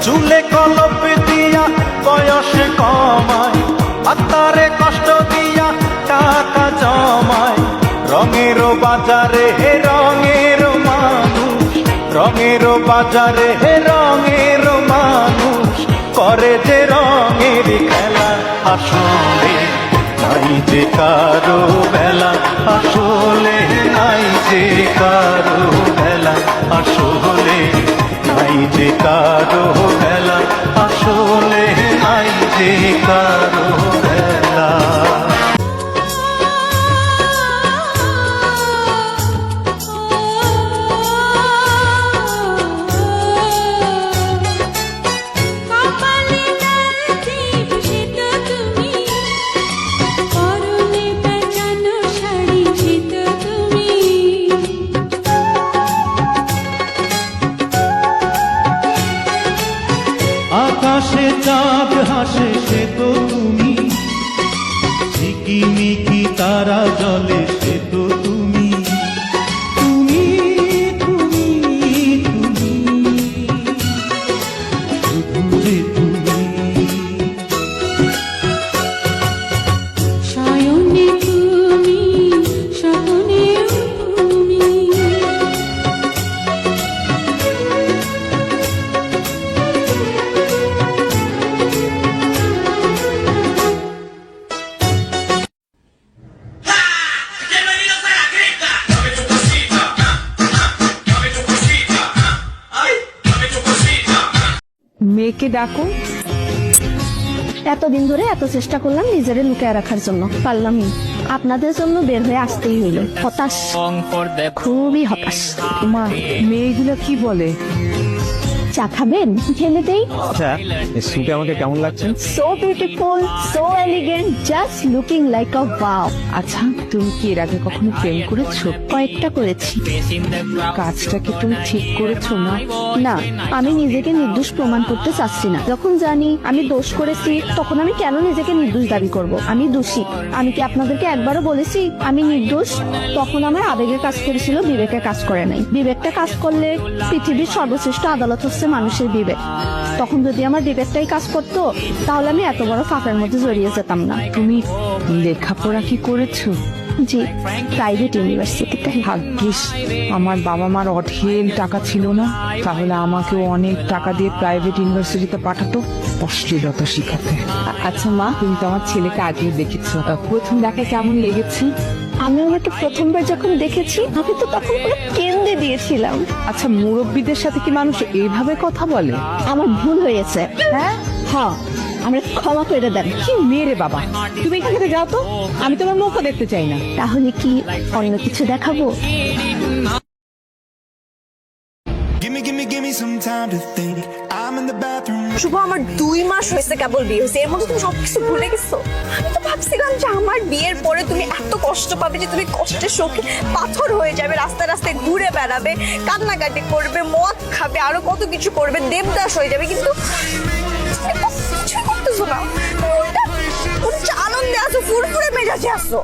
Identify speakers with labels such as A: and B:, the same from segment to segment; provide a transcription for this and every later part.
A: চুলে কলপ দিয়া বয়সে কমায়, আত্মারে কষ্ট দিয়া টাকা জমায়। রঙের বাজারে হে রঙের মানুষ, রঙের বাজারে হে রঙের মানুষ, করে যে রঙের খেলা। আসলে নাই যে কারো বেলা, আসলে নাই যে কারো বেলা, আসলে নাই যে কারো বেলা, আসলে নাই যে কারো বেলা। আকাশে চাঁদ হাসে সে তো তুমি, ঝিকিমিকি তারা জলে সে তো তুমি, তুমি তুমি তুমি, শুধু যে তুমি।
B: শয়নে তুমি, স্বপ্নেও তুমি।
C: মেয়েকে ডাকো।
D: এতদিন ধরে এত চেষ্টা করলাম নিজেরে লুকিয়ে রাখার জন্য, পারলামই। আপনাদের জন্য বের হয়ে আসতেই হইল। হতাশ, খুবই হতাশ।
C: মা, মেয়েগুলো কি বলে?
D: চা খাবেন? ঢেলে দেই।
E: আচ্ছা, এই স্যুটে আমাকে কেমন লাগছে?
D: So beautiful, so elegant, just looking like আ ওয়াও।
C: আচ্ছা, তুমি কি এর আগে কখনো প্রেম করেছো?
D: কয়েকটা করেছি।
C: কাজটা কি তুমি ঠিক করেছো না?
D: না, আমি নিজেকে নির্দোষ প্রমাণ করতে চাচ্ছি না। যখন জানি আমি দোষ করেছি, তখন আমি কেন নিজেকে নির্দোষ দাবি করব? আমি দোষী। আমি কি আপনাদেরকে একবারও বলেছি আমি নির্দোষ? তখন আমার আবেগে কাজ করেছিল, বিবেকে কাজ করে নাই। বিবেকটা কাজ করলে পৃথিবীর সর্বশ্রেষ্ঠ আদালত হচ্ছে মানুষের বিবেক। তখন যদি আমার বিবেকটাই কাজ করতো, তাহলে আমি এত বড় ফাঁকের মধ্যে জড়িয়ে যেতাম না।
C: তুমি লেখাপড়া কি করেছো?
D: জি, প্রাইভেট ইউনিভার্সিটিতে।
C: ভাগ্যিস আমার বাবা মার অঢেল টাকা ছিল না, তাহলে আমাকেও অনেক টাকা দিয়ে প্রাইভেট ইউনিভার্সিটিতে পাঠাতো অশ্লীলতা শিখাতে। আচ্ছা মা, তুমি তো আমার ছেলেকে আগে দেখেছো, প্রথম দেখা কেমন লেগেছে?
D: আমি ওনাকে প্রথমবার যখন দেখেছি, আমি তো তখন পুরো কেঁদে দিয়েছিলাম।
C: আচ্ছা, মুরব্বীদের সাথে কি মানুষ এইভাবে কথা বলে?
D: আমার ভুল হয়েছে।
C: হ্যাঁ,
D: হ্যাঁ, আমরা ক্ষমা করে দেন।
C: কি মেরে বাবা, তুমি এখান থেকে যাও তো, আমি তোমার মুখও দেখতে চাই না।
D: তাহলে কি অন্য কিছু দেখাবো?
F: Give me some time to think. I'm in the bathroom.
G: শুভ, আমার 2 মাস হয়েছে কেবল বিয়ে হয়েছে, এর মধ্যে তুমি সবকিছু ভুলে গেছো। আমি তো ভাবছিলাম যে আমার বিয়ের পরে তুমি এত কষ্ট পাবে যে তুমি কষ্টের শোকে পাথর হয়ে যাবে, রাস্তায় রাস্তায় ঘুরে বেড়াবে, কান্নাকাটি করবে, মদ খাবে, আরো কত কিছু করবে, দেবদাস হয়ে যাবে। কিন্তু কিছুই করতেছো না, আনন্দে আছো, ফুরফুরে মেজাজে আছো।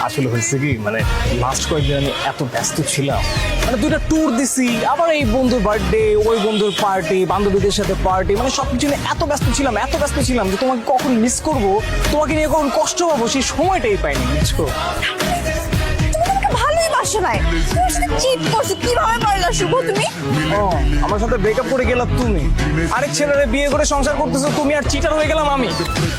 E: আসলে হয়েছে কি, মানে লাস্ট কয়েকদিন আমি এত ব্যস্ত ছিলাম, মানে 2টা ট্যুর দিছি, আবার এই বন্ধুর বার্থডে, ওই বন্ধুর পার্টি, বান্ধবীদের সাথে পার্টি, মানে সবকিছু নিয়ে এত ব্যস্ত ছিলাম যে তোমাকে কখন মিস করব, তোমাকে নিয়ে কখন কষ্ট পাবো, সেই সময়টাই পাইনি। বুঝছো,
G: ভালোই বাসো নাই, চিট করছো, কিভাবে পারলা শুভ তুমি?
E: আমার সাথে ব্রেকআপ করে গেলাম তুমি, আরেক ছেলেরে বিয়ে করে সংসার করতেছো তুমি, আর চিটার হয়ে গেলাম আমি।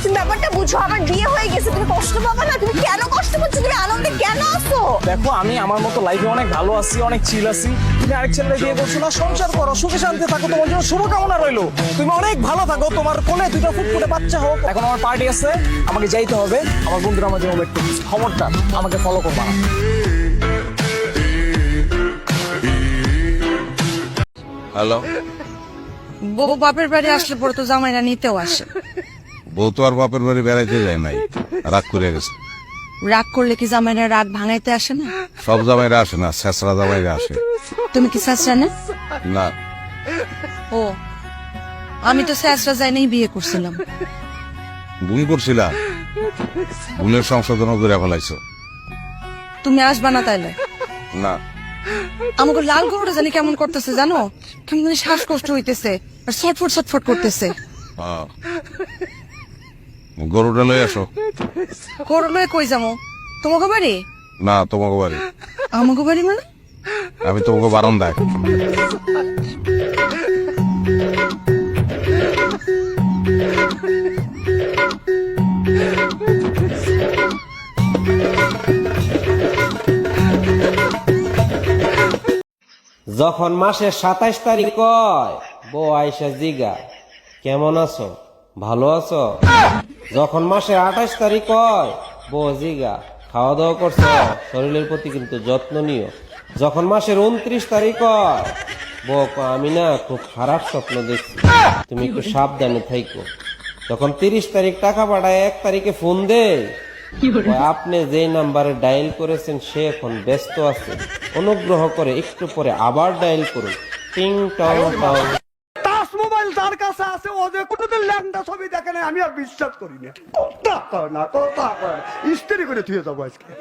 G: তুমি ব্যাপারটা বুঝো, আমার বিয়ে হয়ে গেছে, তুমি কষ্ট পাবে না। তুমি কেন কষ্ট পাচ্ছ? তুমি আনন্দে কেন আছো?
E: দেখো, আমি আমার মতো লাইফে অনেক ভালো আছি, অনেক চিল আছি। তুমি আরেক ছেলেরে বিয়ে করছো না, সংসার করো, সুখে শান্তি থাকো, তোমার জন্য শুভকামনা রইলো। তুমি অনেক ভালো থাকো, তোমার কোলে 2টা ফুটফুটে বাচ্চা হোক। এখন আমার পার্টি আছে, আমাকে যাইতে হবে, আমার বন্ধুরা আমার জন্য ওয়েট করছে। খবরটা আমাকে ফলো করবা।
H: হ্যালো,
I: বউ বাপের বাড়ি আসলে পরে তো জামাইরা নিতেও আসে।
H: বউ তো আর বাপের বাড়ি বেড়াইতে যায় নাই, রাগ করে গেছে।
I: রাগ করলে কি জামাইরা রাগ ভাঙাইতে আসে না?
H: সব জামাইরা আসে না, ছেঁচড়া জামাইরা আসে।
I: তুমি কি ছেঁচড়া না?
H: না,
I: ও, আমি তো ছেঁচড়া যাই নাই, বিয়ে করছিলাম।
H: ভুল করছিলা, ভুলের সংশোধন করে ফেলাইছো।
I: তুমি আসবা না তাইলে?
H: না,
I: আমাকে লাল গরুটা জানি কেমন করতেছে জানো, কেমন জানি শ্বাসকষ্ট হইতেছে। আর ছটফট ছটফট করতেছে।
H: হ্যাঁ। গরুটা লই আসো।
I: করলে কই যাবো? তোমাকে বাড়ি?
H: না, তোমাকে বাড়ি।
I: আমাকে বাড়ি মানে?
H: আমি তোমাকে বারান্দায়।
J: যখন মাসের 27 তারিখ কয় বউ আইসা জিগা কেমন আছো, ভালো আছো? যখন মাসের 28 তারিখ কয় বউ জিগা খাওয়া দাওয়া করছো, শরীরের প্রতি কিন্তু যত্ন নিও। যখন মাসের 29 তারিখ কয় বউ কয়, আমি না খুব খারাপ স্বপ্ন দেখছি, তুমি একটু সাবধানে থাইকো। যখন 30 তারিখ টাকা পাঠায় 1 তারিখে ফোন দেয়, আপনি যে নাম্বারে ডায়াল করেছেন সে এখন ব্যস্ত আছে, অনুগ্রহ করে একটু পরে আবার ডায়াল করুন। টিং টং টং।
A: তাস মোবাইল যার কাছে আছে ও যে কোনোদিন ল্যাংটা ছবি দেখে না, আমি আর বিশ্বাস করি না। কথা কয় না, কথা কয় না। ইস্ত্রি করে থুয়ে যাবো আজকে।